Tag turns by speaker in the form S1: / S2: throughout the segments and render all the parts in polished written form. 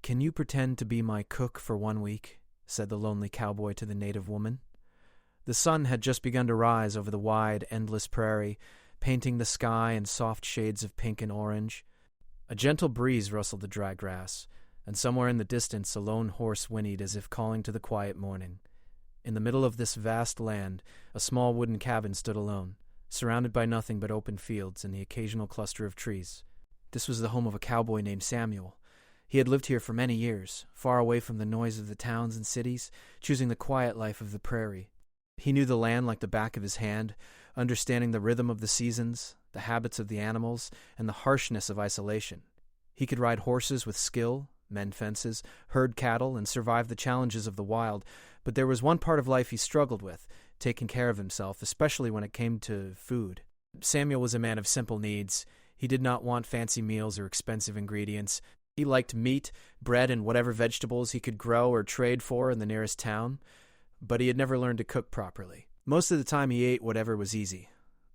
S1: "Can you pretend to be my cook for 1 week?" said the lonely cowboy to the native woman. The sun had just begun to rise over the wide, endless prairie, painting the sky in soft shades of pink and orange. A gentle breeze rustled the dry grass, and somewhere in the distance a lone horse whinnied as if calling to the quiet morning. In the middle of this vast land, a small wooden cabin stood alone, surrounded by nothing but open fields and the occasional cluster of trees. This was the home of a cowboy named Samuel. He had lived here for many years, far away from the noise of the towns and cities, choosing the quiet life of the prairie. He knew the land like the back of his hand, understanding the rhythm of the seasons, the habits of the animals, and the harshness of isolation. He could ride horses with skill, mend fences, herd cattle, and survive the challenges of the wild, but there was one part of life he struggled with, taking care of himself, especially when it came to food. Samuel was a man of simple needs. He did not want fancy meals or expensive ingredients. He liked meat, bread, and whatever vegetables he could grow or trade for in the nearest town, but he had never learned to cook properly. Most of the time he ate whatever was easy.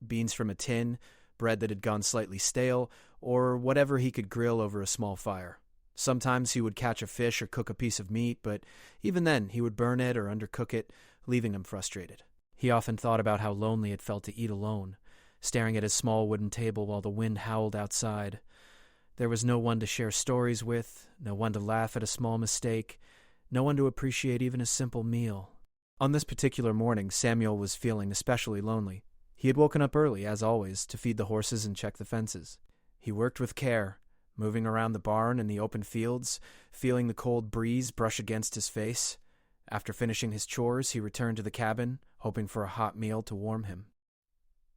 S1: Beans from a tin, bread that had gone slightly stale, or whatever he could grill over a small fire. Sometimes he would catch a fish or cook a piece of meat, but even then he would burn it or undercook it, leaving him frustrated. He often thought about how lonely it felt to eat alone, staring at his small wooden table while the wind howled outside. There was no one to share stories with, no one to laugh at a small mistake, no one to appreciate even a simple meal. On this particular morning, Samuel was feeling especially lonely. He had woken up early, as always, to feed the horses and check the fences. He worked with care, moving around the barn and the open fields, feeling the cold breeze brush against his face. After finishing his chores, he returned to the cabin, hoping for a hot meal to warm him.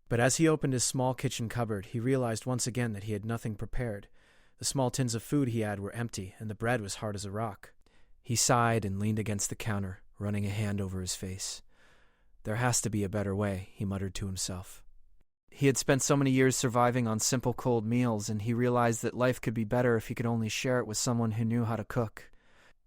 S1: But as he opened his small kitchen cupboard, he realized once again that he had nothing prepared. The small tins of food he had were empty, and the bread was hard as a rock. He sighed and leaned against the counter, running a hand over his face. "There has to be a better way," he muttered to himself. He had spent so many years surviving on simple cold meals, and he realized that life could be better if he could only share it with someone who knew how to cook.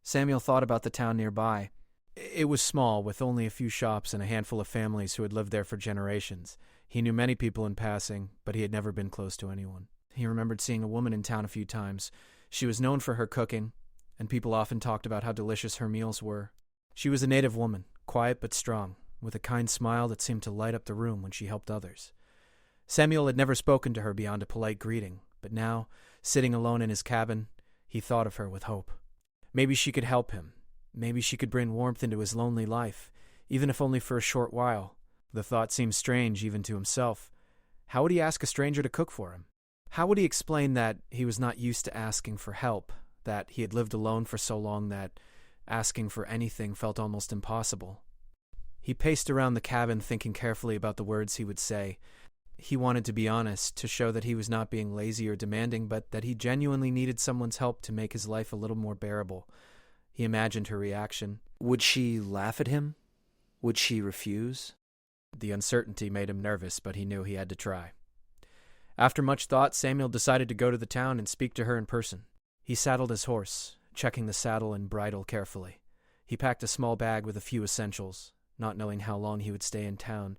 S1: Samuel thought about the town nearby. It was small, with only a few shops and a handful of families who had lived there for generations. He knew many people in passing, but he had never been close to anyone. He remembered seeing a woman in town a few times. She was known for her cooking, and people often talked about how delicious her meals were. She was a native woman, quiet but strong, with a kind smile that seemed to light up the room when she helped others. Samuel had never spoken to her beyond a polite greeting, but now, sitting alone in his cabin, he thought of her with hope. Maybe she could help him. Maybe she could bring warmth into his lonely life, even if only for a short while. The thought seemed strange even to himself. How would he ask a stranger to cook for him? How would he explain that he was not used to asking for help, that he had lived alone for so long that asking for anything felt almost impossible? He paced around the cabin thinking carefully about the words he would say. He wanted to be honest, to show that he was not being lazy or demanding, but that he genuinely needed someone's help to make his life a little more bearable. He imagined her reaction. Would she laugh at him? Would she refuse? The uncertainty made him nervous, but he knew he had to try. After much thought, Samuel decided to go to the town and speak to her in person. He saddled his horse, checking the saddle and bridle carefully. He packed a small bag with a few essentials, not knowing how long he would stay in town,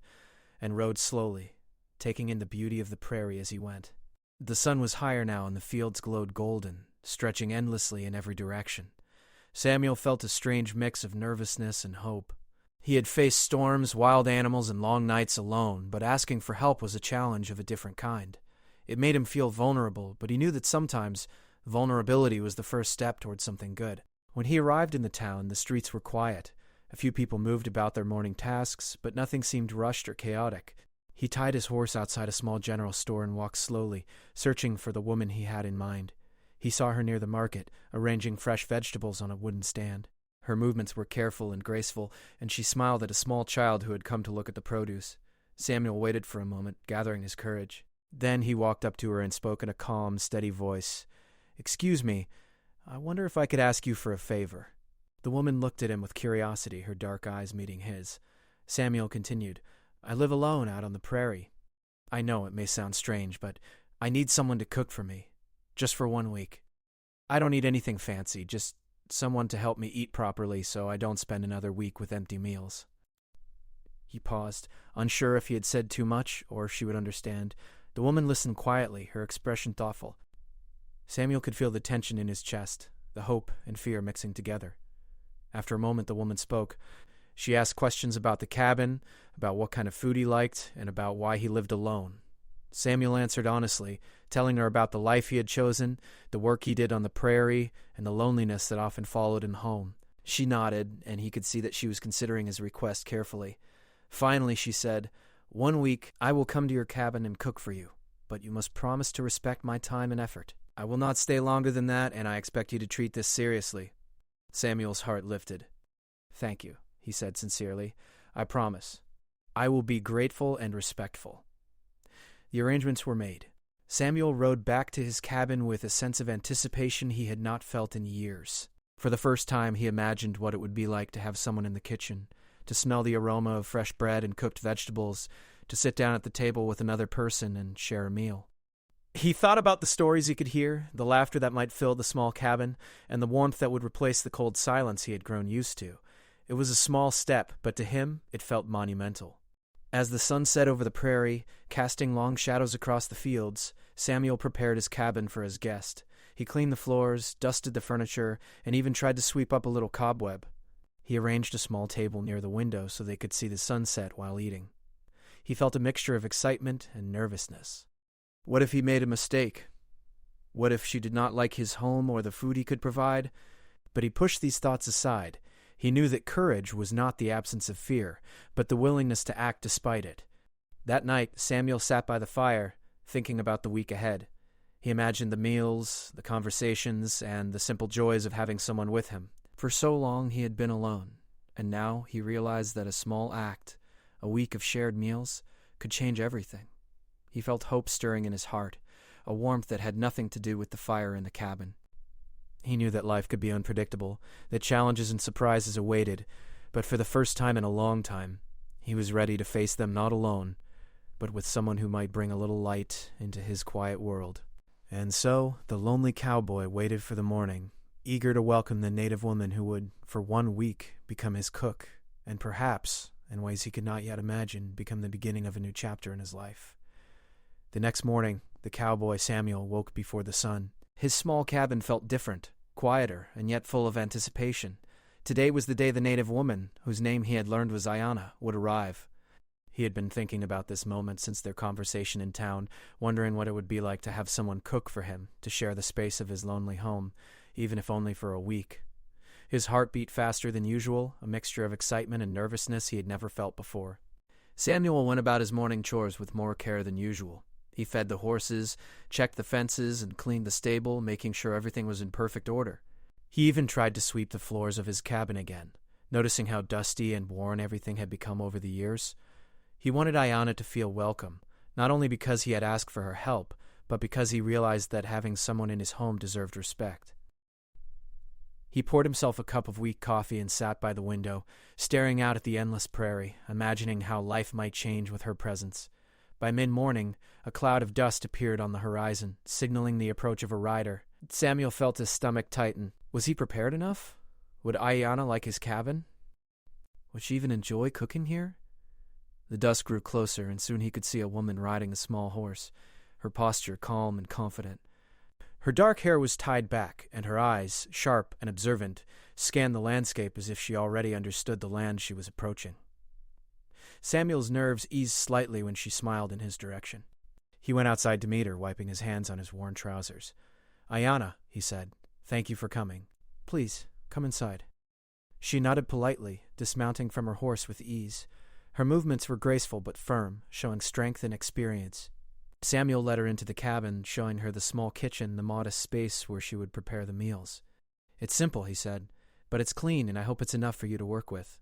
S1: and rode slowly, taking in the beauty of the prairie as he went. The sun was higher now and the fields glowed golden, stretching endlessly in every direction. Samuel felt a strange mix of nervousness and hope. He had faced storms, wild animals, and long nights alone, but asking for help was a challenge of a different kind. It made him feel vulnerable, but he knew that sometimes vulnerability was the first step towards something good. When he arrived in the town, the streets were quiet. A few people moved about their morning tasks, but nothing seemed rushed or chaotic. He tied his horse outside a small general store and walked slowly, searching for the woman he had in mind. He saw her near the market, arranging fresh vegetables on a wooden stand. Her movements were careful and graceful, and she smiled at a small child who had come to look at the produce. Samuel waited for a moment, gathering his courage. Then he walked up to her and spoke in a calm, steady voice. "Excuse me, I wonder if I could ask you for a favor." The woman looked at him with curiosity, her dark eyes meeting his. Samuel continued, "I live alone out on the prairie. I know it may sound strange, but I need someone to cook for me, just for 1 week. I don't need anything fancy, just someone to help me eat properly so I don't spend another week with empty meals." He paused, unsure if he had said too much or if she would understand. The woman listened quietly, her expression thoughtful. Samuel could feel the tension in his chest, the hope and fear mixing together. After a moment, the woman spoke. She asked questions about the cabin, about what kind of food he liked, and about why he lived alone. Samuel answered honestly, telling her about the life he had chosen, the work he did on the prairie, and the loneliness that often followed him home. She nodded, and he could see that she was considering his request carefully. Finally, she said, "1 week I will come to your cabin and cook for you, but you must promise to respect my time and effort. I will not stay longer than that, and I expect you to treat this seriously." Samuel's heart lifted. "Thank you," he said sincerely. "I promise. I will be grateful and respectful." The arrangements were made. Samuel rode back to his cabin with a sense of anticipation he had not felt in years. For the first time, he imagined what it would be like to have someone in the kitchen, to smell the aroma of fresh bread and cooked vegetables, to sit down at the table with another person and share a meal. He thought about the stories he could hear, the laughter that might fill the small cabin, and the warmth that would replace the cold silence he had grown used to. It was a small step, but to him it felt monumental. As the sun set over the prairie, casting long shadows across the fields, Samuel prepared his cabin for his guest. He cleaned the floors, dusted the furniture, and even tried to sweep up a little cobweb. He arranged a small table near the window so they could see the sunset while eating. He felt a mixture of excitement and nervousness. What if he made a mistake? What if she did not like his home or the food he could provide? But he pushed these thoughts aside. He knew that courage was not the absence of fear, but the willingness to act despite it. That night, Samuel sat by the fire, thinking about the week ahead. He imagined the meals, the conversations, and the simple joys of having someone with him. For so long he had been alone, and now he realized that a small act, a week of shared meals, could change everything. He felt hope stirring in his heart, a warmth that had nothing to do with the fire in the cabin. He knew that life could be unpredictable, that challenges and surprises awaited, but for the first time in a long time, he was ready to face them not alone, but with someone who might bring a little light into his quiet world. And so, the lonely cowboy waited for the morning, eager to welcome the native woman who would, for 1 week, become his cook, and perhaps, in ways he could not yet imagine, become the beginning of a new chapter in his life. The next morning, the cowboy Samuel woke before the sun. His small cabin felt different, quieter, and yet full of anticipation. Today was the day the native woman, whose name he had learned was Ayana, would arrive. He had been thinking about this moment since their conversation in town, wondering what it would be like to have someone cook for him, to share the space of his lonely home, even if only for a week. His heart beat faster than usual, a mixture of excitement and nervousness he had never felt before. Samuel went about his morning chores with more care than usual. He fed the horses, checked the fences, and cleaned the stable, making sure everything was in perfect order. He even tried to sweep the floors of his cabin again, noticing how dusty and worn everything had become over the years. He wanted Ayana to feel welcome, not only because he had asked for her help, but because he realized that having someone in his home deserved respect. He poured himself a cup of weak coffee and sat by the window, staring out at the endless prairie, imagining how life might change with her presence. By mid-morning, a cloud of dust appeared on the horizon, signaling the approach of a rider. Samuel felt his stomach tighten. Was he prepared enough? Would Ayana like his cabin? Would she even enjoy cooking here? The dust grew closer, and soon he could see a woman riding a small horse, her posture calm and confident. Her dark hair was tied back, and her eyes, sharp and observant, scanned the landscape as if she already understood the land she was approaching. Samuel's nerves eased slightly when she smiled in his direction. He went outside to meet her, wiping his hands on his worn trousers. "Ayana," he said, "thank you for coming. Please, come inside." She nodded politely, dismounting from her horse with ease. Her movements were graceful but firm, showing strength and experience. Samuel led her into the cabin, showing her the small kitchen, the modest space where she would prepare the meals. "It's simple," he said, "but it's clean, and I hope it's enough for you to work with."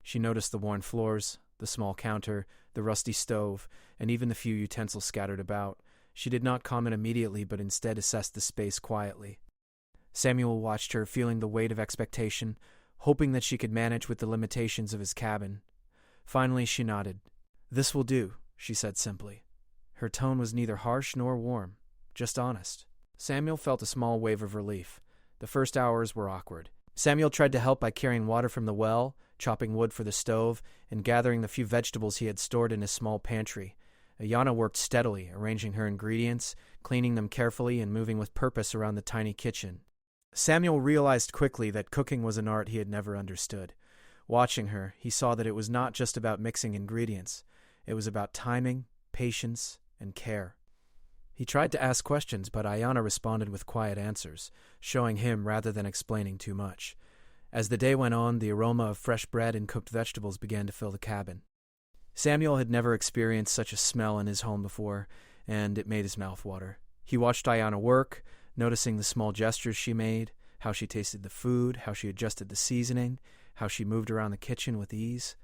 S1: She noticed the worn floors, the small counter, the rusty stove, and even the few utensils scattered about. She did not comment immediately, but instead assessed the space quietly. Samuel watched her, feeling the weight of expectation, hoping that she could manage with the limitations of his cabin. Finally, she nodded. "This will do," she said simply. Her tone was neither harsh nor warm, just honest. Samuel felt a small wave of relief. The first hours were awkward. Samuel tried to help by carrying water from the well, chopping wood for the stove, and gathering the few vegetables he had stored in his small pantry. Ayana worked steadily, arranging her ingredients, cleaning them carefully, and moving with purpose around the tiny kitchen. Samuel realized quickly that cooking was an art he had never understood. Watching her, he saw that it was not just about mixing ingredients. It was about timing, patience, and care. He tried to ask questions, but Ayanna responded with quiet answers, showing him rather than explaining too much. As the day went on, the aroma of fresh bread and cooked vegetables began to fill the cabin. Samuel had never experienced such a smell in his home before, and it made his mouth water. He watched Ayanna work, noticing the small gestures she made, how she tasted the food, how she adjusted the seasoning, how she moved around the kitchen with ease.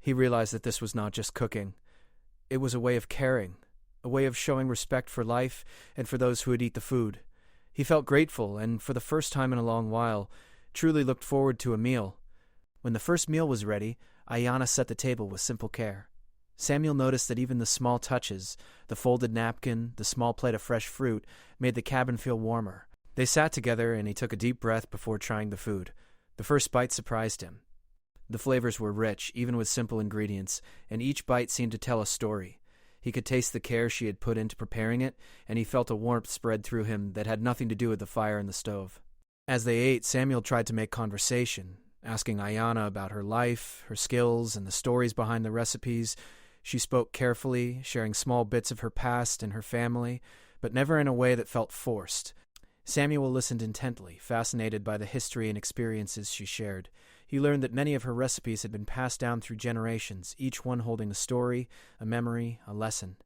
S1: He realized that this was not just cooking. It was a way of caring, a way of showing respect for life and for those who would eat the food. He felt grateful and, for the first time in a long while, truly looked forward to a meal. When the first meal was ready, Ayanna set the table with simple care. Samuel noticed that even the small touches, the folded napkin, the small plate of fresh fruit, made the cabin feel warmer. They sat together and he took a deep breath before trying the food. The first bite surprised him. The flavors were rich, even with simple ingredients, and each bite seemed to tell a story. He could taste the care she had put into preparing it, and he felt a warmth spread through him that had nothing to do with the fire in the stove. As they ate, Samuel tried to make conversation, asking Ayanna about her life, her skills, and the stories behind the recipes. She spoke carefully, sharing small bits of her past and her family, but never in a way that felt forced. Samuel listened intently, fascinated by the history and experiences she shared. He learned that many of her recipes had been passed down through generations, each one holding a story, a memory, a lesson.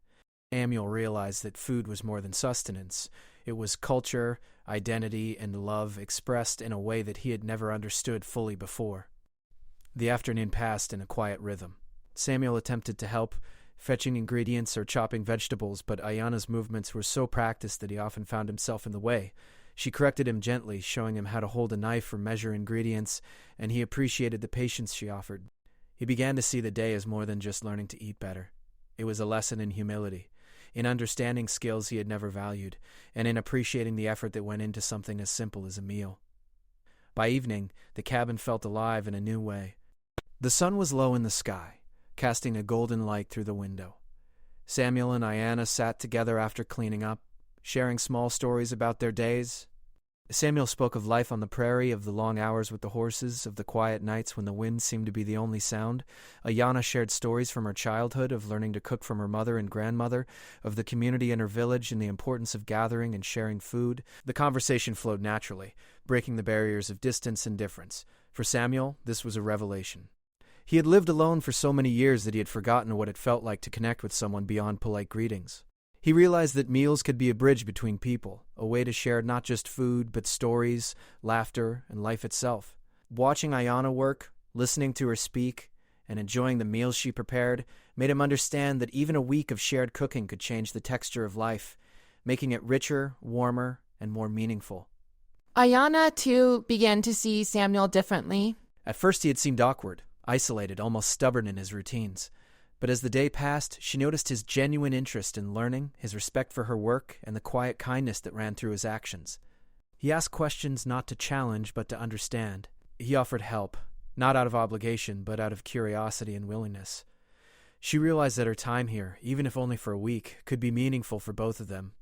S1: Samuel realized that food was more than sustenance. It was culture, identity, and love expressed in a way that he had never understood fully before. The afternoon passed in a quiet rhythm. Samuel attempted to help, fetching ingredients or chopping vegetables, but Ayanna's movements were so practiced that he often found himself in the way. She corrected him gently, showing him how to hold a knife or measure ingredients, and he appreciated the patience she offered. He began to see the day as more than just learning to eat better. It was a lesson in humility, in understanding skills he had never valued, and in appreciating the effort that went into something as simple as a meal. By evening, the cabin felt alive in a new way. The sun was low in the sky, casting a golden light through the window. Samuel and Ayanna sat together after cleaning up, sharing small stories about their days. Samuel spoke of life on the prairie, of the long hours with the horses, of the quiet nights when the wind seemed to be the only sound. Ayanna shared stories from her childhood, of learning to cook from her mother and grandmother, of the community in her village and the importance of gathering and sharing food. The conversation flowed naturally, breaking the barriers of distance and difference. For Samuel, this was a revelation. He had lived alone for so many years that he had forgotten what it felt like to connect with someone beyond polite greetings. He realized that meals could be a bridge between people, a way to share not just food, but stories, laughter, and life itself. Watching Ayanna work, listening to her speak, and enjoying the meals she prepared made him understand that even a week of shared cooking could change the texture of life, making it richer, warmer, and more meaningful.
S2: Ayanna, too, began to see Samuel differently.
S1: At first he had seemed awkward, isolated, almost stubborn in his routines. But as the day passed, she noticed his genuine interest in learning, his respect for her work, and the quiet kindness that ran through his actions. He asked questions not to challenge, but to understand. He offered help, not out of obligation, but out of curiosity and willingness. She realized that her time here, even if only for a week, could be meaningful for both of them.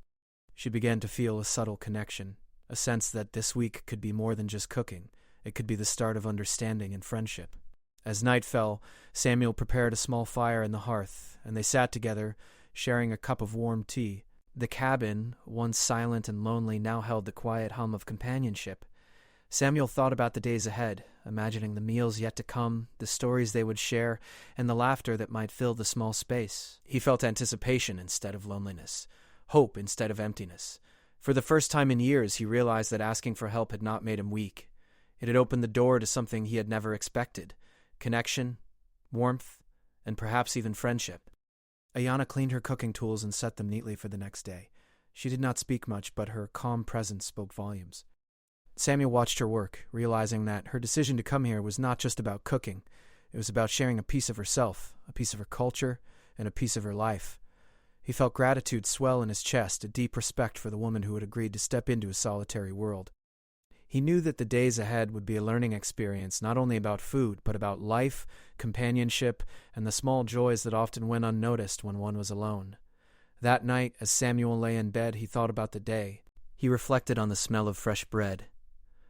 S1: She began to feel a subtle connection, a sense that this week could be more than just cooking. It could be the start of understanding and friendship. As night fell, Samuel prepared a small fire in the hearth, and they sat together, sharing a cup of warm tea. The cabin, once silent and lonely, now held the quiet hum of companionship. Samuel thought about the days ahead, imagining the meals yet to come, the stories they would share, and the laughter that might fill the small space. He felt anticipation instead of loneliness, hope instead of emptiness. For the first time in years, he realized that asking for help had not made him weak. It had opened the door to something he had never expected. Connection, warmth, and perhaps even friendship. Ayanna cleaned her cooking tools and set them neatly for the next day. She did not speak much, but her calm presence spoke volumes. Samuel watched her work, realizing that her decision to come here was not just about cooking. It was about sharing a piece of herself, a piece of her culture, and a piece of her life. He felt gratitude swell in his chest, a deep respect for the woman who had agreed to step into his solitary world. He knew that the days ahead would be a learning experience, not only about food, but about life, companionship, and the small joys that often went unnoticed when one was alone. That night, as Samuel lay in bed, he thought about the day. He reflected on the smell of fresh bread,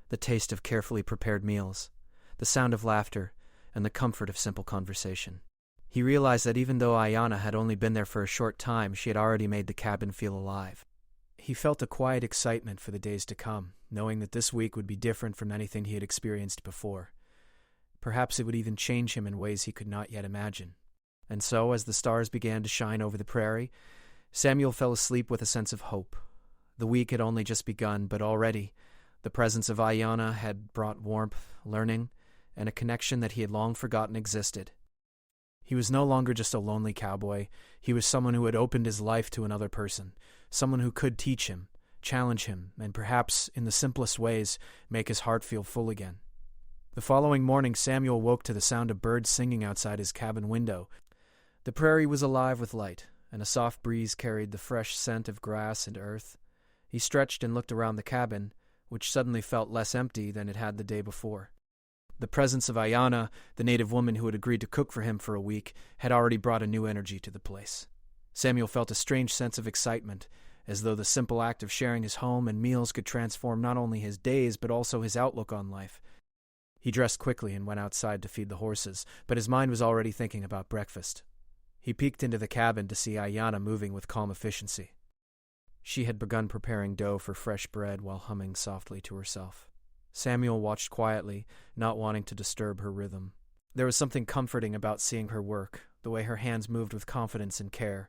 S1: the taste of carefully prepared meals, the sound of laughter, and the comfort of simple conversation. He realized that even though Ayana had only been there for a short time, she had already made the cabin feel alive. He felt a quiet excitement for the days to come, knowing that this week would be different from anything he had experienced before. Perhaps it would even change him in ways he could not yet imagine. And so, as the stars began to shine over the prairie, Samuel fell asleep with a sense of hope. The week had only just begun, but already the presence of Ayana had brought warmth, learning, and a connection that he had long forgotten existed. He was no longer just a lonely cowboy. He was someone who had opened his life to another person, someone who could teach him, challenge him, and perhaps, in the simplest ways, make his heart feel full again. The following morning, Samuel woke to the sound of birds singing outside his cabin window. The prairie was alive with light, and a soft breeze carried the fresh scent of grass and earth. He stretched and looked around the cabin, which suddenly felt less empty than it had the day before. The presence of Ayana, the native woman who had agreed to cook for him for a week, had already brought a new energy to the place. Samuel felt a strange sense of excitement, as though the simple act of sharing his home and meals could transform not only his days but also his outlook on life. He dressed quickly and went outside to feed the horses, but his mind was already thinking about breakfast. He peeked into the cabin to see Ayana moving with calm efficiency. She had begun preparing dough for fresh bread while humming softly to herself. Samuel watched quietly, not wanting to disturb her rhythm. There was something comforting about seeing her work, the way her hands moved with confidence and care.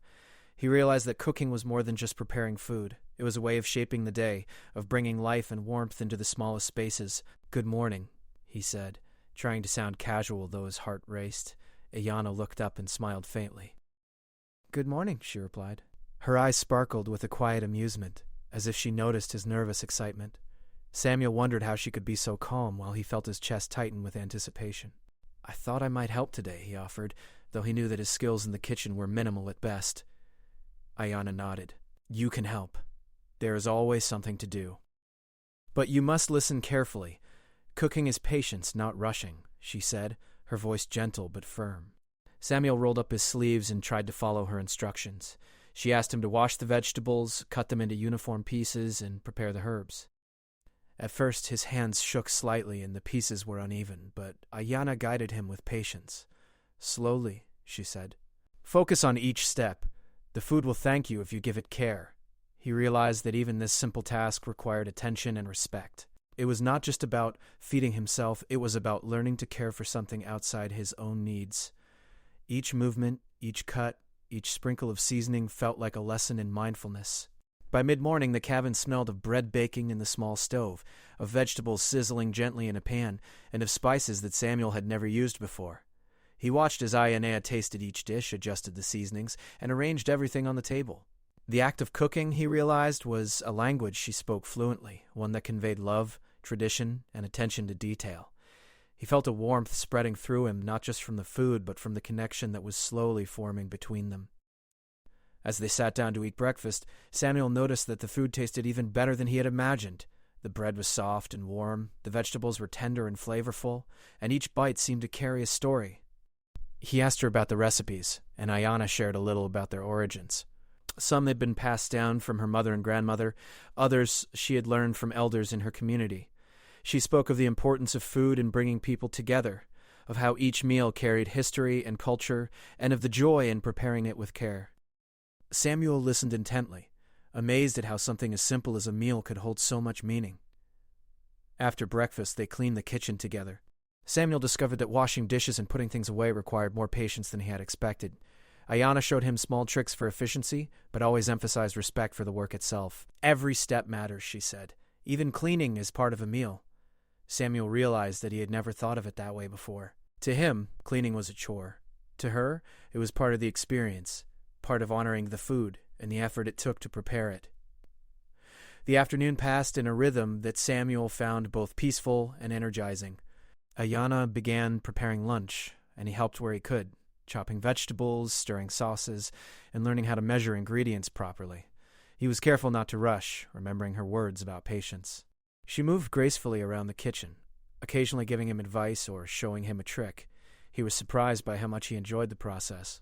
S1: He realized that cooking was more than just preparing food. It was a way of shaping the day, of bringing life and warmth into the smallest spaces. "Good morning," he said, trying to sound casual though his heart raced. Ayana looked up and smiled faintly. "Good morning," she replied. Her eyes sparkled with a quiet amusement, as if she noticed his nervous excitement. Samuel wondered how she could be so calm while he felt his chest tighten with anticipation. "I thought I might help today," he offered, though he knew that his skills in the kitchen were minimal at best. Ayana nodded. "You can help. There is always something to do. But you must listen carefully. Cooking is patience, not rushing," she said, her voice gentle but firm. Samuel rolled up his sleeves and tried to follow her instructions. She asked him to wash the vegetables, cut them into uniform pieces, and prepare the herbs. At first, his hands shook slightly and the pieces were uneven, but Ayana guided him with patience. "Slowly," she said. "Focus on each step. The food will thank you if you give it care." He realized that even this simple task required attention and respect. It was not just about feeding himself, it was about learning to care for something outside his own needs. Each movement, each cut, each sprinkle of seasoning felt like a lesson in mindfulness. By mid-morning, the cabin smelled of bread baking in the small stove, of vegetables sizzling gently in a pan, and of spices that Samuel had never used before. He watched as Ayana tasted each dish, adjusted the seasonings, and arranged everything on the table. The act of cooking, he realized, was a language she spoke fluently, one that conveyed love, tradition, and attention to detail. He felt a warmth spreading through him, not just from the food, but from the connection that was slowly forming between them. As they sat down to eat breakfast, Samuel noticed that the food tasted even better than he had imagined. The bread was soft and warm, the vegetables were tender and flavorful, and each bite seemed to carry a story. He asked her about the recipes, and Ayana shared a little about their origins. Some had been passed down from her mother and grandmother, others she had learned from elders in her community. She spoke of the importance of food in bringing people together, of how each meal carried history and culture, and of the joy in preparing it with care. Samuel listened intently, amazed at how something as simple as a meal could hold so much meaning. After breakfast, they cleaned the kitchen together. Samuel discovered that washing dishes and putting things away required more patience than he had expected. Ayana showed him small tricks for efficiency, but always emphasized respect for the work itself. "Every step matters," she said. "Even cleaning is part of a meal." Samuel realized that he had never thought of it that way before. To him, cleaning was a chore. To her, it was part of the experience, part of honoring the food and the effort it took to prepare it. The afternoon passed in a rhythm that Samuel found both peaceful and energizing. Ayana began preparing lunch, and he helped where he could, chopping vegetables, stirring sauces, and learning how to measure ingredients properly. He was careful not to rush, remembering her words about patience. She moved gracefully around the kitchen, occasionally giving him advice or showing him a trick. He was surprised by how much he enjoyed the process.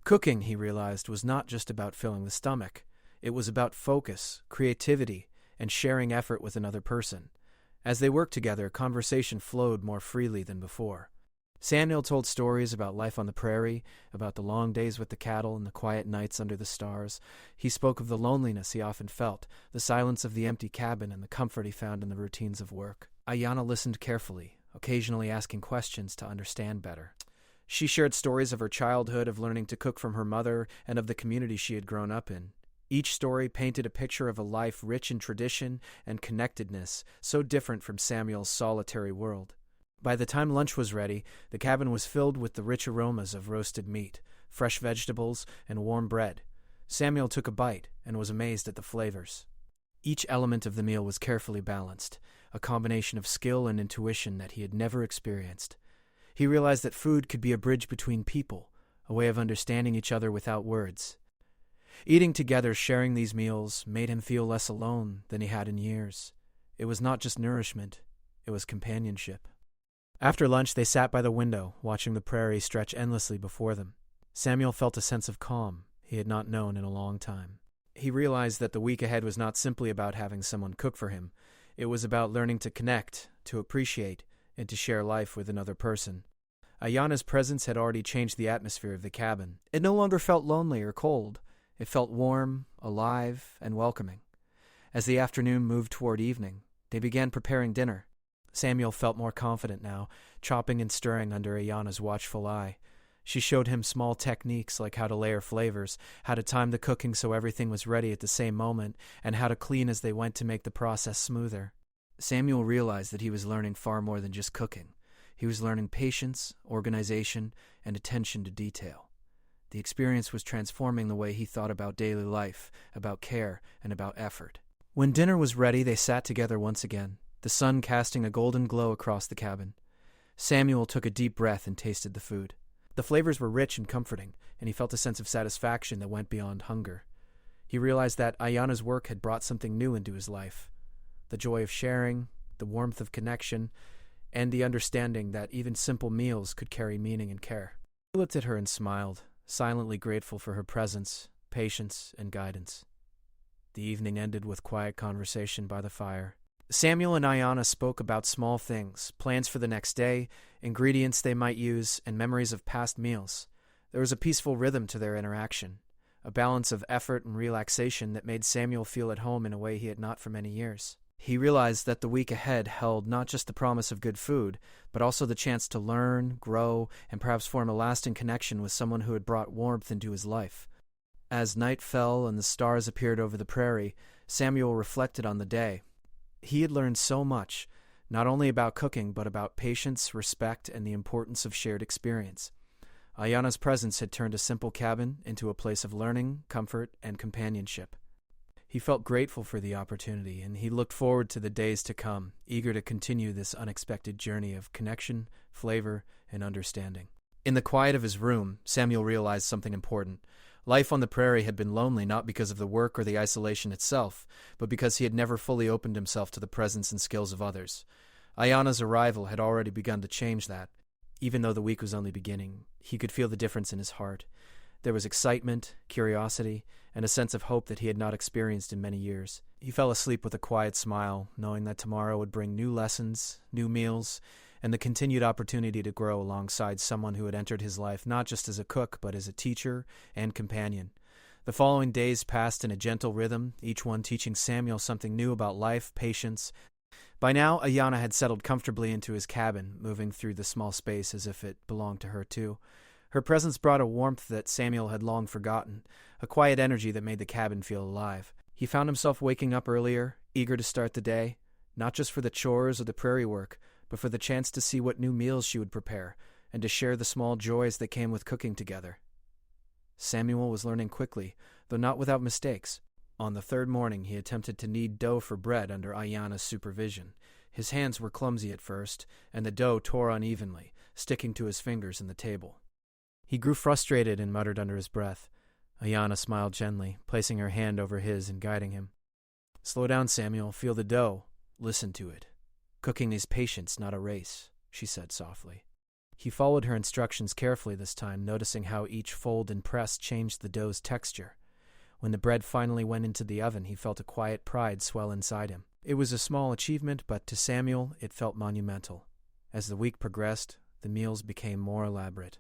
S1: Cooking, he realized, was not just about filling the stomach. It was about focus, creativity, and sharing effort with another person. As they worked together, conversation flowed more freely than before. Samuel told stories about life on the prairie, about the long days with the cattle and the quiet nights under the stars. He spoke of the loneliness he often felt, the silence of the empty cabin, and the comfort he found in the routines of work. Ayanna listened carefully, occasionally asking questions to understand better. She shared stories of her childhood, of learning to cook from her mother, and of the community she had grown up in. Each story painted a picture of a life rich in tradition and connectedness, so different from Samuel's solitary world. By the time lunch was ready, the cabin was filled with the rich aromas of roasted meat, fresh vegetables, and warm bread. Samuel took a bite and was amazed at the flavors. Each element of the meal was carefully balanced, a combination of skill and intuition that he had never experienced. He realized that food could be a bridge between people, a way of understanding each other without words. Eating together, sharing these meals, made him feel less alone than he had in years. It was not just nourishment, it was companionship. After lunch, they sat by the window, watching the prairie stretch endlessly before them. Samuel felt a sense of calm he had not known in a long time. He realized that the week ahead was not simply about having someone cook for him. It was about learning to connect, to appreciate, and to share life with another person. Ayanna's presence had already changed the atmosphere of the cabin. It no longer felt lonely or cold. It felt warm, alive, and welcoming. As the afternoon moved toward evening, they began preparing dinner. Samuel felt more confident now, chopping and stirring under Ayanna's watchful eye. She showed him small techniques like how to layer flavors, how to time the cooking so everything was ready at the same moment, and how to clean as they went to make the process smoother. Samuel realized that he was learning far more than just cooking. He was learning patience, organization, and attention to detail. The experience was transforming the way he thought about daily life, about care, and about effort. When dinner was ready, they sat together once again, the sun casting a golden glow across the cabin. Samuel took a deep breath and tasted the food. The flavors were rich and comforting, and he felt a sense of satisfaction that went beyond hunger. He realized that Ayanna's work had brought something new into his life. The joy of sharing, the warmth of connection, and the understanding that even simple meals could carry meaning and care. He looked at her and smiled, silently grateful for her presence, patience, and guidance. The evening ended with quiet conversation by the fire. Samuel and Ayanna spoke about small things, plans for the next day, ingredients they might use, and memories of past meals. There was a peaceful rhythm to their interaction, a balance of effort and relaxation that made Samuel feel at home in a way he had not for many years. He realized that the week ahead held not just the promise of good food, but also the chance to learn, grow, and perhaps form a lasting connection with someone who had brought warmth into his life. As night fell and the stars appeared over the prairie, Samuel reflected on the day. He had learned so much, not only about cooking, but about patience, respect, and the importance of shared experience. Ayanna's presence had turned a simple cabin into a place of learning, comfort, and companionship. He felt grateful for the opportunity, and he looked forward to the days to come, eager to continue this unexpected journey of connection, flavor, and understanding. In the quiet of his room, Samuel realized something important. Life on the prairie had been lonely not because of the work or the isolation itself, but because he had never fully opened himself to the presence and skills of others. Ayanna's arrival had already begun to change that. Even though the week was only beginning, he could feel the difference in his heart. There was excitement, curiosity, and a sense of hope that he had not experienced in many years. He fell asleep with a quiet smile, knowing that tomorrow would bring new lessons, new meals, and the continued opportunity to grow alongside someone who had entered his life not just as a cook, but as a teacher and companion. The following days passed in a gentle rhythm, each one teaching Samuel something new about life, patience. By now, Ayanna had settled comfortably into his cabin, moving through the small space as if it belonged to her too. Her presence brought a warmth that Samuel had long forgotten, a quiet energy that made the cabin feel alive. He found himself waking up earlier, eager to start the day, not just for the chores or the prairie work, but for the chance to see what new meals she would prepare, and to share the small joys that came with cooking together. Samuel was learning quickly, though not without mistakes. On the third morning, he attempted to knead dough for bread under Ayanna's supervision. His hands were clumsy at first, and the dough tore unevenly, sticking to his fingers in the table. He grew frustrated and muttered under his breath. Ayanna smiled gently, placing her hand over his and guiding him. "Slow down, Samuel. Feel the dough. Listen to it. Cooking is patience, not a race," she said softly. He followed her instructions carefully this time, noticing how each fold and press changed the dough's texture. When the bread finally went into the oven, he felt a quiet pride swell inside him. It was a small achievement, but to Samuel it felt monumental. As the week progressed, the meals became more elaborate.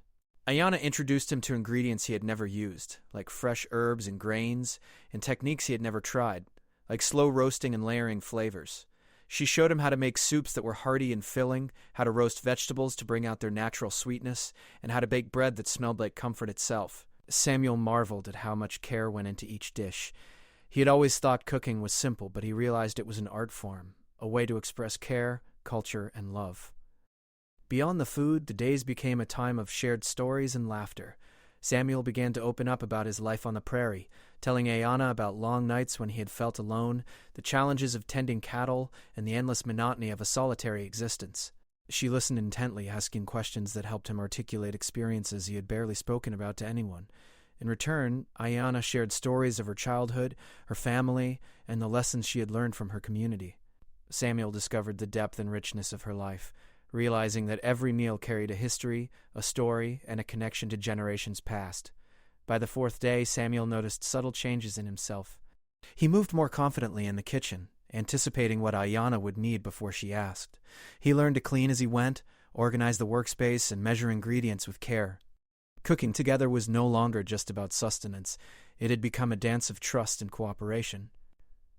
S1: Ayanna introduced him to ingredients he had never used, like fresh herbs and grains, and techniques he had never tried, like slow roasting and layering flavors. She showed him how to make soups that were hearty and filling, how to roast vegetables to bring out their natural sweetness, and how to bake bread that smelled like comfort itself. Samuel marveled at how much care went into each dish. He had always thought cooking was simple, but he realized it was an art form, a way to express care, culture, and love. Beyond the food, the days became a time of shared stories and laughter. Samuel began to open up about his life on the prairie, telling Ayanna about long nights when he had felt alone, the challenges of tending cattle, and the endless monotony of a solitary existence. She listened intently, asking questions that helped him articulate experiences he had barely spoken about to anyone. In return, Ayanna shared stories of her childhood, her family, and the lessons she had learned from her community. Samuel discovered the depth and richness of her life, realizing that every meal carried a history, a story, and a connection to generations past. By the fourth day, Samuel noticed subtle changes in himself. He moved more confidently in the kitchen, anticipating what Ayanna would need before she asked. He learned to clean as he went, organize the workspace, and measure ingredients with care. Cooking together was no longer just about sustenance. It had become a dance of trust and cooperation.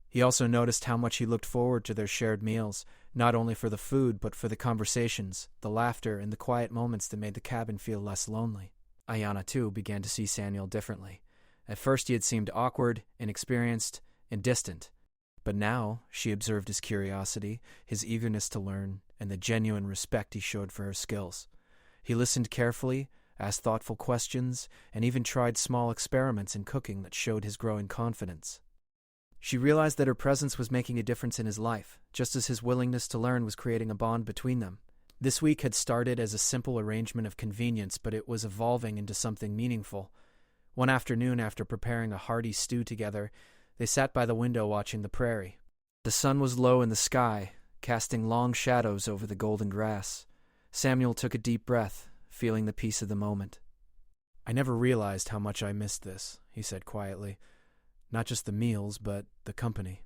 S1: He also noticed how much he looked forward to their shared meals, not only for the food, but for the conversations, the laughter, and the quiet moments that made the cabin feel less lonely. Ayanna, too, began to see Samuel differently. At first he had seemed awkward, inexperienced, and distant. But now she observed his curiosity, his eagerness to learn, and the genuine respect he showed for her skills. He listened carefully, asked thoughtful questions, and even tried small experiments in cooking that showed his growing confidence. She realized that her presence was making a difference in his life, just as his willingness to learn was creating a bond between them. This week had started as a simple arrangement of convenience, but it was evolving into something meaningful. One afternoon, after preparing a hearty stew together, they sat by the window watching the prairie. The sun was low in the sky, casting long shadows over the golden grass. Samuel took a deep breath, feeling the peace of the moment. "I never realized how much I missed this," he said quietly. "Not just the meals, but the company.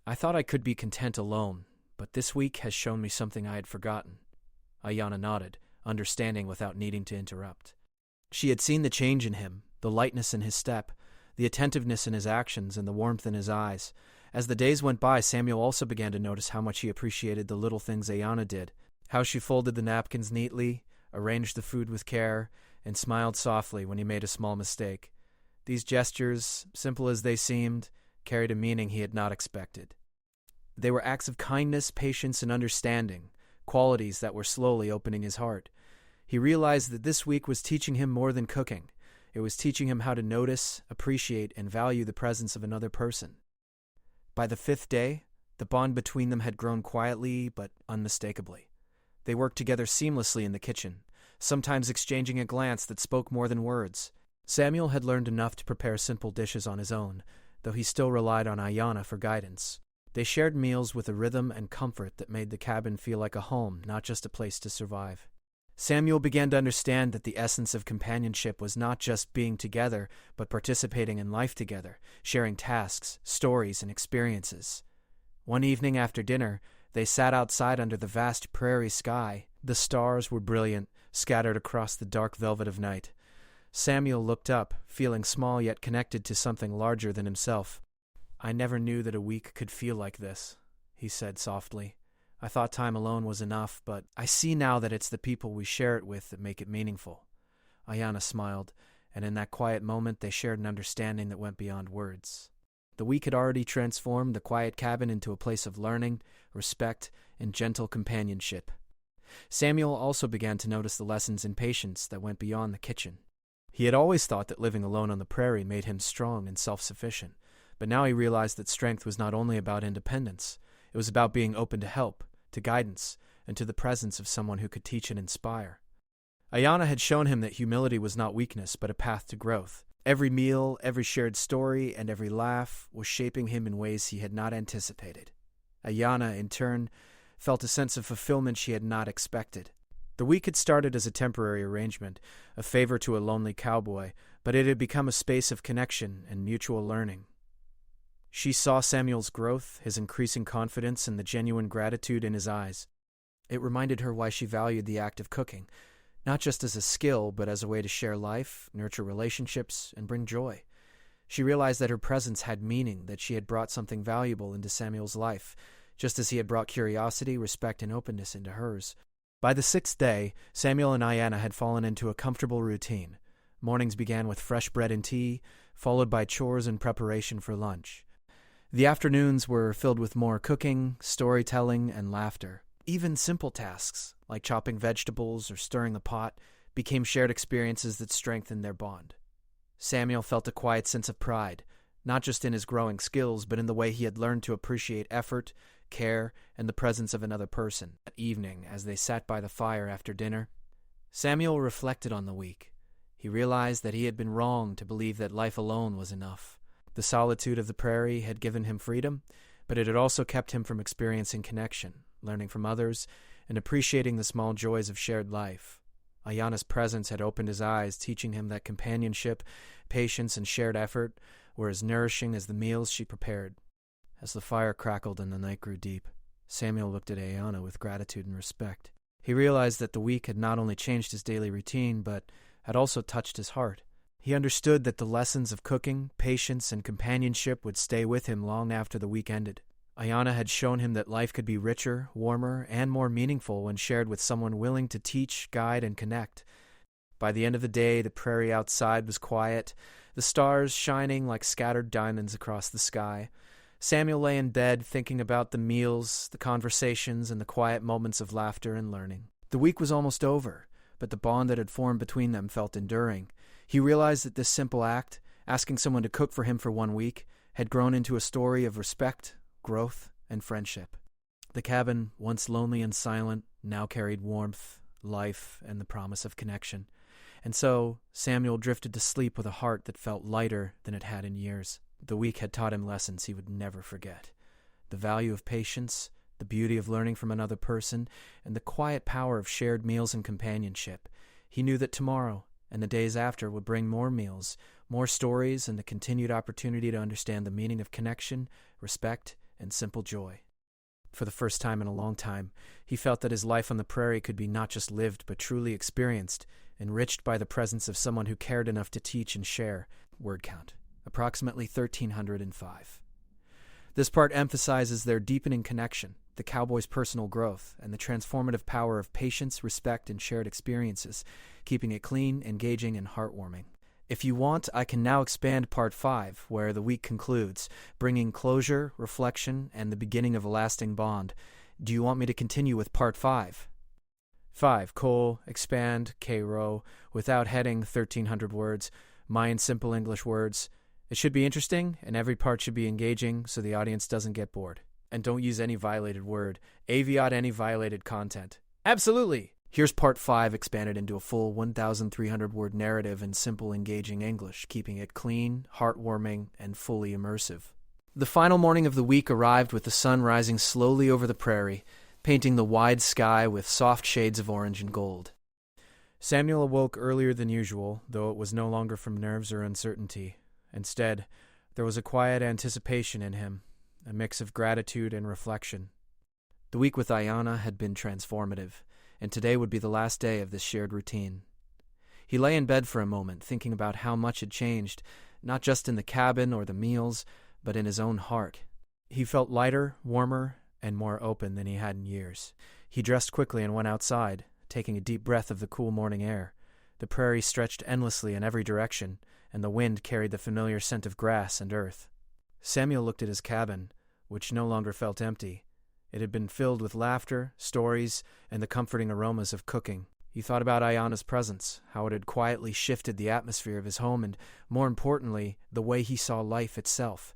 S1: I thought I could be content alone, but this week has shown me something I had forgotten." Ayanna nodded, understanding without needing to interrupt. She had seen the change in him, the lightness in his step, the attentiveness in his actions, and the warmth in his eyes. As the days went by, Samuel also began to notice how much he appreciated the little things Ayanna did, how she folded the napkins neatly, arranged the food with care, and smiled softly when he made a small mistake. These gestures, simple as they seemed, carried a meaning he had not expected. They were acts of kindness, patience, and understanding, qualities that were slowly opening his heart. He realized that this week was teaching him more than cooking. It was teaching him how to notice, appreciate, and value the presence of another person. By the fifth day, the bond between them had grown quietly but unmistakably. They worked together seamlessly in the kitchen, sometimes exchanging a glance that spoke more than words. Samuel had learned enough to prepare simple dishes on his own, though he still relied on Ayanna for guidance. They shared meals with a rhythm and comfort that made the cabin feel like a home, not just a place to survive. Samuel began to understand that the essence of companionship was not just being together, but participating in life together, sharing tasks, stories, and experiences. One evening after dinner, they sat outside under the vast prairie sky. The stars were brilliant, scattered across the dark velvet of night. Samuel looked up, feeling small yet connected to something larger than himself. "I never knew that a week could feel like this," he said softly. "I thought time alone was enough, but I see now that it's the people we share it with that make it meaningful." Ayanna smiled, and in that quiet moment they shared an understanding that went beyond words. The week had already transformed the quiet cabin into a place of learning, respect, and gentle companionship. Samuel also began to notice the lessons in patience that went beyond the kitchen. He had always thought that living alone on the prairie made him strong and self-sufficient, but now he realized that strength was not only about independence. It was about being open to help, to guidance, and to the presence of someone who could teach and inspire. Ayanna had shown him that humility was not weakness, but a path to growth. Every meal, every shared story, and every laugh was shaping him in ways he had not anticipated. Ayanna, in turn, felt a sense of fulfillment she had not expected. The week had started as a temporary arrangement, a favor to a lonely cowboy, but it had become a space of connection and mutual learning. She saw Samuel's growth, his increasing confidence, and the genuine gratitude in his eyes. It reminded her why she valued the act of cooking, not just as a skill, but as a way to share life, nurture relationships, and bring joy. She realized that her presence had meaning, that she had brought something valuable into Samuel's life, just as he had brought curiosity, respect, and openness into hers. By the 6th day, Samuel and Ayanna had fallen into a comfortable routine. Mornings began with fresh bread and tea, followed by chores and preparation for lunch. The afternoons were filled with more cooking, storytelling, and laughter. Even simple tasks, like chopping vegetables or stirring a pot, became shared experiences that strengthened their bond. Samuel felt a quiet sense of pride, not just in his growing skills, but in the way he had learned to appreciate effort, care, and the presence of another person. That evening, as they sat by the fire after dinner, Samuel reflected on the week. He realized that he had been wrong to believe that life alone was enough. The solitude of the prairie had given him freedom, but it had also kept him from experiencing connection, learning from others, and appreciating the small joys of shared life. Ayanna's presence had opened his eyes, teaching him that companionship, patience, and shared effort were as nourishing as the meals she prepared. As the fire crackled and the night grew deep, Samuel looked at Ayanna with gratitude and respect. He realized that the week had not only changed his daily routine, but had also touched his heart. He understood that the lessons of cooking, patience, and companionship would stay with him long after the week ended. Ayanna had shown him that life could be richer, warmer, and more meaningful when shared with someone willing to teach, guide, and connect. By the end of the day, the prairie outside was quiet, the stars shining like scattered diamonds across the sky. Samuel lay in bed thinking about the meals, the conversations, and the quiet moments of laughter and learning. The week was almost over, but the bond that had formed between them felt enduring. He realized that this simple act, asking someone to cook for him for 1 week, had grown into a story of respect, growth, and friendship. The cabin, once lonely and silent, now carried warmth, life, and the promise of connection. And so, Samuel drifted to sleep with a heart that felt lighter than it had in years. The week had taught him lessons he would never forget. The value of patience, the beauty of learning from another person, and the quiet power of shared meals and companionship. He knew that tomorrow, and the days after, would bring more meals, more stories, and the continued opportunity to understand the meaning of connection, respect, and simple joy. For the first time in a long time, he felt that his life on the prairie could be not just lived, but truly experienced, enriched by the presence of someone who cared enough to teach and share. Word count, approximately 1,305. This part emphasizes their deepening connection, the cowboys' personal growth, and the transformative power of patience, respect, and shared experiences, keeping it clean, engaging, and heartwarming. If you want, I can now expand Part 5, where the week concludes, bringing closure, reflection, and the beginning of a lasting bond. Do you want me to continue with Part 5? 5. Expand, K-row, without heading, 1,300 words, Mayan simple English words. It should be interesting, and every part should be engaging so the audience doesn't get bored. And don't use any violated word. Aviat any violated content. Absolutely! Here's Part 5 expanded into a full 1,300-word narrative in simple, engaging English, keeping it clean, heartwarming, and fully immersive. The final morning of the week arrived with the sun rising slowly over the prairie, painting the wide sky with soft shades of orange and gold. Samuel awoke earlier than usual, though it was no longer from nerves or uncertainty. Instead, there was a quiet anticipation in him, a mix of gratitude and reflection. The week with Ayanna had been transformative, and today would be the last day of this shared routine. He lay in bed for a moment, thinking about how much had changed, not just in the cabin or the meals, but in his own heart. He felt lighter, warmer, and more open than he had in years. He dressed quickly and went outside, taking a deep breath of the cool morning air. The prairie stretched endlessly in every direction, and the wind carried the familiar scent of grass and earth. Samuel looked at his cabin, which no longer felt empty. It had been filled with laughter, stories, and the comforting aromas of cooking. He thought about Ayanna's presence, how it had quietly shifted the atmosphere of his home, and, more importantly, the way he saw life itself.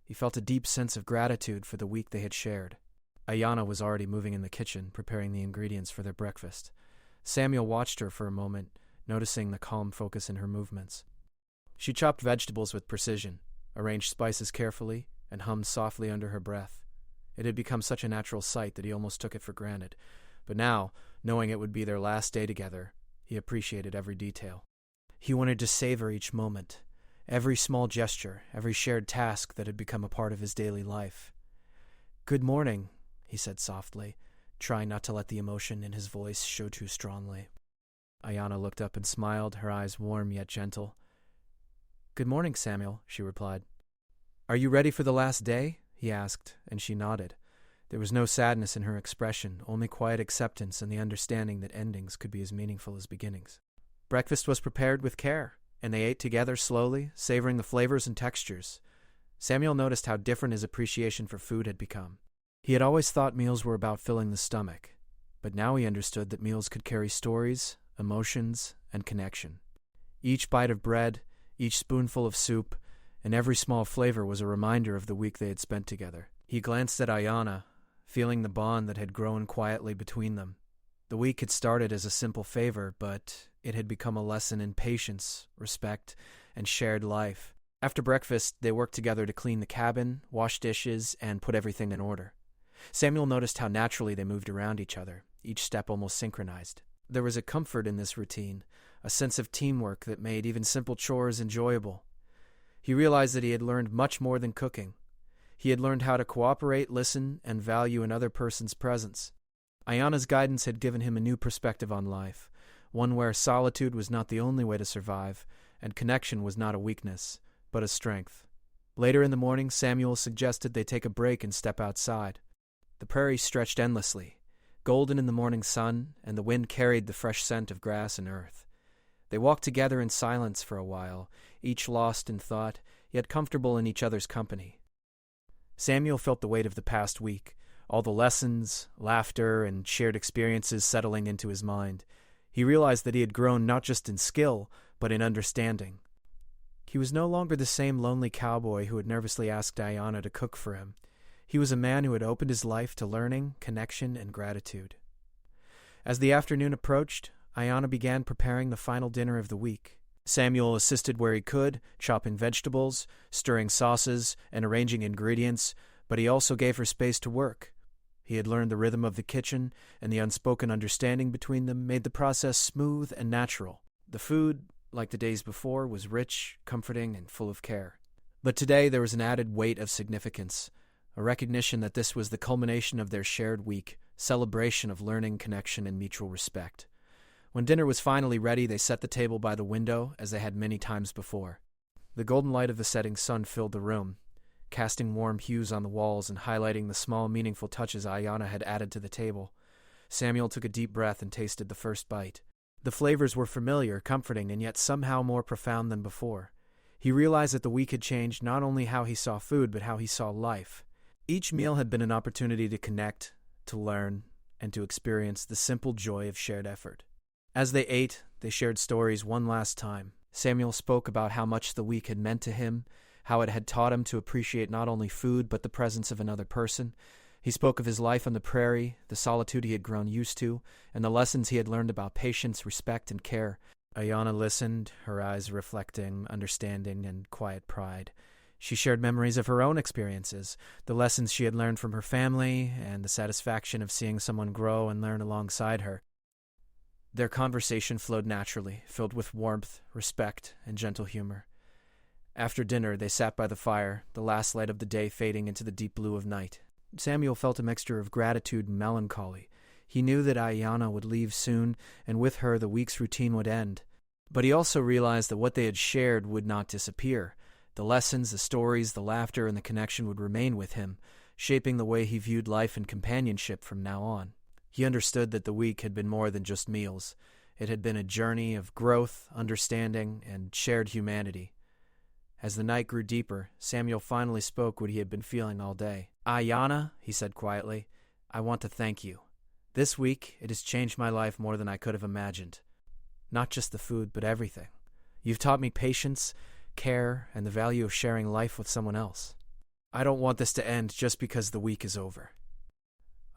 S1: He felt a deep sense of gratitude for the week they had shared. Ayanna was already moving in the kitchen, preparing the ingredients for their breakfast. Samuel watched her for a moment, noticing the calm focus in her movements. She chopped vegetables with precision, arranged spices carefully, and hummed softly under her breath. It had become such a natural sight that he almost took it for granted. But now, knowing it would be their last day together, he appreciated every detail. He wanted to savor each moment, every small gesture, every shared task that had become a part of his daily life. "Good morning," he said softly, trying not to let the emotion in his voice show too strongly. Ayanna looked up and smiled, her eyes warm yet gentle. "Good morning, Samuel," she replied. "Are you ready for the last day?" he asked, and she nodded. There was no sadness in her expression, only quiet acceptance and the understanding that endings could be as meaningful as beginnings. Breakfast was prepared with care, and they ate together slowly, savoring the flavors and textures. Samuel noticed how different his appreciation for food had become. He had always thought meals were about filling the stomach, but now he understood that meals could carry stories, emotions, and connection. Each bite of bread, each spoonful of soup, and every small flavor was a reminder of the week they had spent together. He glanced at Ayanna, feeling the bond that had grown quietly between them. The week had started as a simple favor, but it had become a lesson in patience, respect, and shared life. After breakfast, they worked together to clean the cabin, wash dishes, and put everything in order. Samuel noticed how naturally they moved around each other, each step almost synchronized. There was a comfort in this routine, a sense of teamwork that made even simple chores enjoyable. He realized that he had learned much more than cooking. He had learned how to cooperate, listen, and value another person's presence. Ayanna's guidance had given him a new perspective on life, one where solitude was not the only way to survive, and connection was not a weakness, but a strength. Later in the morning, Samuel suggested they take a break and step outside. The prairie stretched endlessly, golden in the morning sun, and the wind carried the fresh scent of grass and earth. They walked together in silence for a while, each lost in thought, yet comfortable in each other's company. Samuel felt the weight of the past week, all the lessons, laughter, and shared experiences settling into his mind. He realized that he had grown not just in skill, but in understanding. He was no longer the same lonely cowboy who had nervously asked Ayanna to cook for him. He was a man who had opened his life to learning, connection, and gratitude. As the afternoon approached, Ayanna began preparing the final dinner of the week. Samuel assisted where he could, chopping vegetables, stirring sauces, and arranging ingredients, but he also gave her space to work. He had learned the rhythm of the kitchen, and the unspoken understanding between them made the process smooth and natural. The food, like the days before, was rich, comforting, and full of care. But today there was an added weight of significance, a recognition that this was the culmination of their shared week, celebration of learning, connection, and mutual respect. When dinner was finally ready, they set the table by the window, as they had many times before. The golden light of the setting sun filled the room, casting warm hues on the walls and highlighting the small, meaningful touches Ayanna had added to the table. Samuel took a deep breath and tasted the first bite. The flavors were familiar, comforting, and yet somehow more profound than before. He realized that the week had changed not only how he saw food, but how he saw life. Each meal had been an opportunity to connect, to learn, and to experience the simple joy of shared effort. As they ate, they shared stories one last time. Samuel spoke about how much the week had meant to him, how it had taught him to appreciate not only food but the presence of another person. He spoke of his life on the prairie, the solitude he had grown used to, and the lessons he had learned about patience, respect, and care. Ayanna listened, her eyes reflecting understanding and quiet pride. She shared memories of her own experiences, the lessons she had learned from her family, and the satisfaction of seeing someone grow and learn alongside her. Their conversation flowed naturally, filled with warmth, respect, and gentle humor. After dinner, they sat by the fire, the last light of the day fading into the deep blue of night. Samuel felt a mixture of gratitude and melancholy. He knew that Ayanna would leave soon, and with her the week's routine would end. But he also realized that what they had shared would not disappear. The lessons, the stories, the laughter, and the connection would remain with him, shaping the way he viewed life and companionship from now on. He understood that the week had been more than just meals. It had been a journey of growth, understanding, and shared humanity. As the night grew deeper, Samuel finally spoke what he had been feeling all day. "Ayanna," he said quietly, "I want to thank you. This week, it has changed my life more than I could have imagined. Not just the food, but everything. You've taught me patience, care, and the value of sharing life with someone else. I don't want this to end just because the week is over."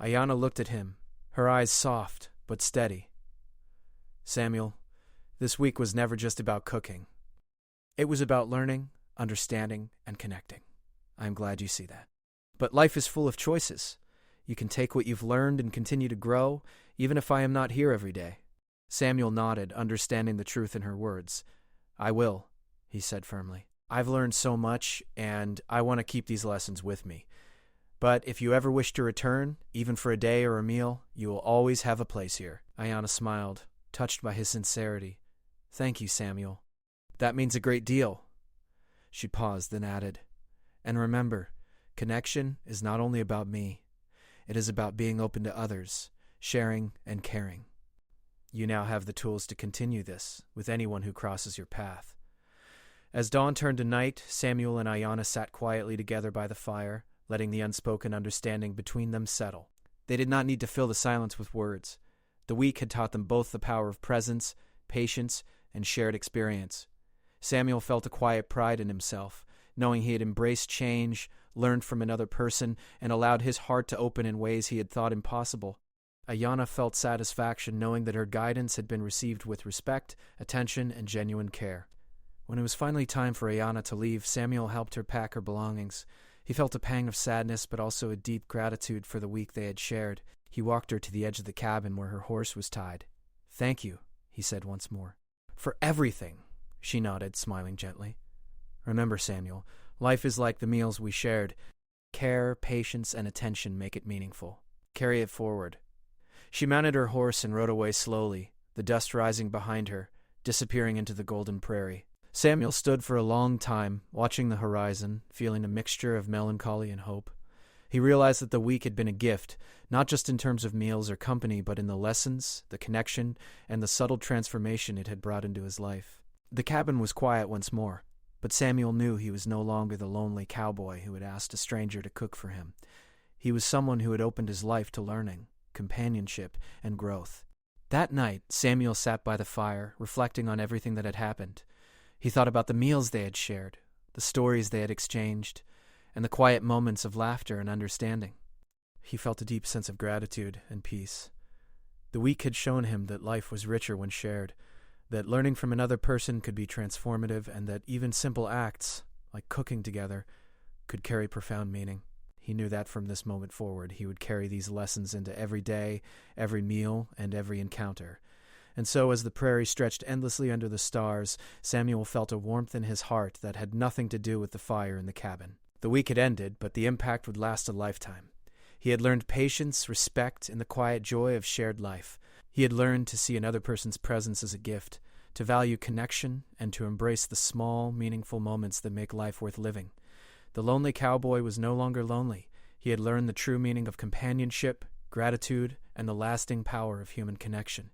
S1: Ayanna looked at him, her eyes soft but steady. "Samuel, this week was never just about cooking. It was about learning, understanding, and connecting. I'm glad you see that. But life is full of choices. You can take what you've learned and continue to grow, even if I am not here every day." Samuel nodded, understanding the truth in her words. "I will," he said firmly. I've learned so much, and I want to keep these lessons with me. But if you ever wish to return, even for a day or a meal, you will always have a place here." Ayanna smiled, touched by his sincerity. "Thank you, Samuel. That means a great deal." She paused, then added, "And remember, connection is not only about me. It is about being open to others, sharing and caring. You now have the tools to continue this with anyone who crosses your path." As dawn turned to night, Samuel and Ayanna sat quietly together by the fire, letting the unspoken understanding between them settle. They did not need to fill the silence with words. The week had taught them both the power of presence, patience, and shared experience. Samuel felt a quiet pride in himself, knowing he had embraced change, learned from another person, and allowed his heart to open in ways he had thought impossible. Ayanna felt satisfaction knowing that her guidance had been received with respect, attention, and genuine care. When it was finally time for Ayanna to leave, Samuel helped her pack her belongings. He felt a pang of sadness, but also a deep gratitude for the week they had shared. He walked her to the edge of the cabin where her horse was tied. "Thank you," he said once more. "For everything," she nodded, smiling gently. "Remember, Samuel, life is like the meals we shared. Care, patience, and attention make it meaningful. Carry it forward." She mounted her horse and rode away slowly, the dust rising behind her, disappearing into the golden prairie. Samuel stood for a long time, watching the horizon, feeling a mixture of melancholy and hope. He realized that the week had been a gift, not just in terms of meals or company, but in the lessons, the connection, and the subtle transformation it had brought into his life. The cabin was quiet once more, but Samuel knew he was no longer the lonely cowboy who had asked a stranger to cook for him. He was someone who had opened his life to learning, companionship, and growth. That night, Samuel sat by the fire, reflecting on everything that had happened. He thought about the meals they had shared, the stories they had exchanged, and the quiet moments of laughter and understanding. He felt a deep sense of gratitude and peace. The week had shown him that life was richer when shared, that learning from another person could be transformative, and that even simple acts, like cooking together, could carry profound meaning. He knew that from this moment forward, he would carry these lessons into every day, every meal, and every encounter. And so, as the prairie stretched endlessly under the stars, Samuel felt a warmth in his heart that had nothing to do with the fire in the cabin. The week had ended, but the impact would last a lifetime. He had learned patience, respect, and the quiet joy of shared life. He had learned to see another person's presence as a gift, to value connection, and to embrace the small, meaningful moments that make life worth living. The lonely cowboy was no longer lonely. He had learned the true meaning of companionship, gratitude, and the lasting power of human connection.